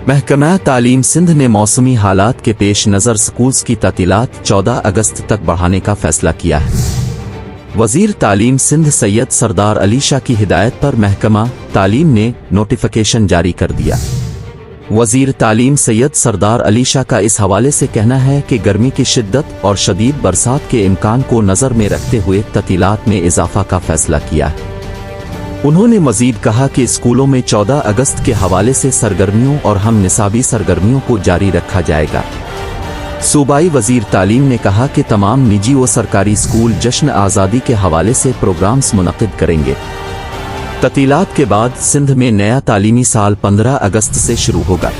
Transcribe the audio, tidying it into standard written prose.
महकमा तालीम सिंध ने मौसमी हालात के पेश नज़र स्कूल्स की तातीलात 14 अगस्त तक बढ़ाने का फैसला किया है। वज़ीर तालीम सिंध सैयद सरदार अली शाह की हिदायत पर महकमा तालीम ने नोटिफिकेशन जारी कर दिया। वज़ीर तालीम सैयद सरदार अली शाह का इस हवाले से कहना है कि गर्मी की शिद्दत और शदीद बरसात के इम्कान को नज़र में रखते हुए तातीलात में इजाफा का फैसला किया है। उन्होंने मजीद कहा कि स्कूलों में 14 अगस्त के हवाले से सरगर्मियों और हम निसाबी सरगर्मियों को जारी रखा जाएगा। सूबाई वज़ीर तालीम ने कहा कि तमाम निजी व सरकारी स्कूल जश्न आज़ादी के हवाले से प्रोग्राम्स मुनक़िद करेंगे। तातीलात के बाद सिंध में नया तालीमी साल 15 अगस्त से शुरू होगा।